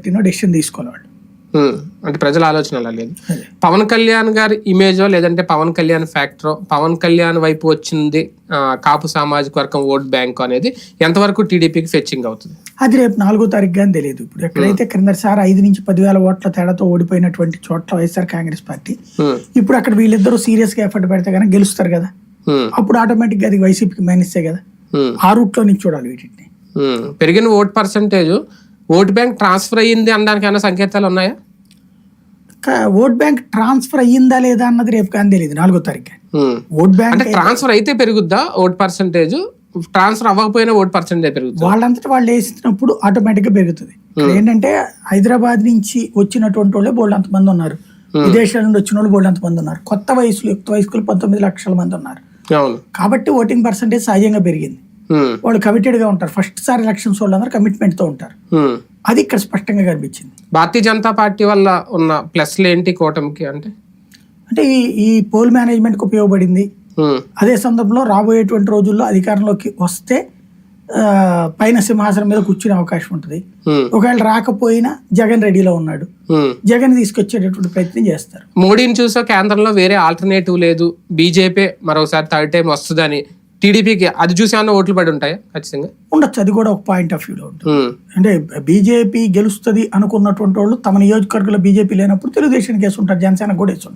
బట్టినో decision తీసుకోవాలి వాళ్ళు. అంటే ప్రజల ఆలోచన అలా లేదు. పవన్ కళ్యాణ్ గారి ఇమేజో లేదంటే పవన్ కళ్యాణ్ ఫ్యాక్టరో, పవన్ కళ్యాణ్ వైపు వచ్చింది కాపు సామాజిక వర్గం ఓట్ బ్యాంక్ అనేది ఎంతవరకు టీడీపీకి ఫెచ్చింగ్ అవుతుంది? అది రేపు 4వ తారీఖు కానీ తెలియదు. ఇప్పుడు ఎక్కడైతే క్రిందసారి 5 నుంచి 10,000 ఓట్ల తేడాతో ఓడిపోయినటువంటి చోట్ల వైఎస్ఆర్ కాంగ్రెస్ పార్టీ, ఇప్పుడు అక్కడ వీళ్ళిద్దరూ సీరియస్ గా ఎఫర్ట్ పెడితే కానీ గెలుస్తారు కదా, అప్పుడు ఆటోమేటిక్ గా అది వైసీపీకి మైనస్సే కదా. ఆ రూట్ లో నుంచి చూడాలి వీటిని. పెరిగిన vote percentage vote bank transfer అయ్యింది అనడానికి ఏమైనా సంకేతాలు ఉన్నాయా? ఓట్ బ్యాంక్ ట్రాన్స్ఫర్ అయ్యిందా లేదా అన్నది రేపు కానీ తెలియదు 4వ తారీఖు. ఓట్ బ్యాంక్ ట్రాన్స్ఫర్ అయితే పెరుగుద్దా ఓట్ పర్సంటేజ్? ట్రాన్స్ఫర్ అవ్వకపోయినా ఓట్ పర్సెంటేజ్ పెరుగుతుంది. వాళ్ళంతటా వాళ్ళు వేసినప్పుడు ఆటోమేటిక్ గా పెరుగుతుంది. ఏంటంటే హైదరాబాద్ నుంచి వచ్చినటువంటి వాళ్ళే బోల్డ్ అంతమంది ఉన్నారు, విదేశాల నుండి వచ్చిన వాళ్ళు బోల్డ్ అంతమంది ఉన్నారు, కొత్త వయసులు యుక్త వయస్కులు 19 లక్షల మంది ఉన్నారు. కాబట్టి ఓటింగ్ పర్సెంటేజ్ సహజంగా పెరిగింది. వాళ్ళు కమిటెడ్ గా ఉంటారు. ఫస్ట్ సారి ఎలక్షన్స్ వాళ్ళందరూ కమిట్మెంట్ తో ఉంటారు. అది ఇక్కడ స్పష్టంగా కనిపించింది. భారతీయ జనతా పార్టీ వల్ల ఉన్న ప్లస్లు ఏంటి కూటమికి? అంటే ఈ పోల్ మేనేజ్మెంట్ కు ఉపయోగపడింది. అదే సందర్భంలో రాబోయేటువంటి రోజుల్లో అధికారంలోకి వస్తే పైన సింహాసనం మీద కూర్చునే అవకాశం ఉంటుంది. ఒకవేళ రాకపోయినా జగన్ రెడీలో ఉన్నాడు, జగన్ తీసుకొచ్చేటటువంటి ప్రయత్నం చేస్తారు. మోడీని చూసా కేంద్రంలో వేరే ఆల్టర్నేటివ్ లేదు, బీజేపీ మరోసారి 3rd టైం వస్తుందని టీడీపీకి అది చూసి ఏమన్నా ఓట్లు పడి ఉంటాయా? ఖచ్చితంగా ఉండొచ్చు. అది కూడా ఒక పాయింట్ ఆఫ్ వ్యూలో ఉంటుంది. అంటే బీజేపీ గెలుస్తుంది అనుకున్నటువంటి వాళ్ళు తమ నియోజకవర్గంలో బీజేపీ లేనప్పుడు తెలుగుదేశం కేసు ఉంటారు, జనసేన కూడా వేసి ఉంటారు.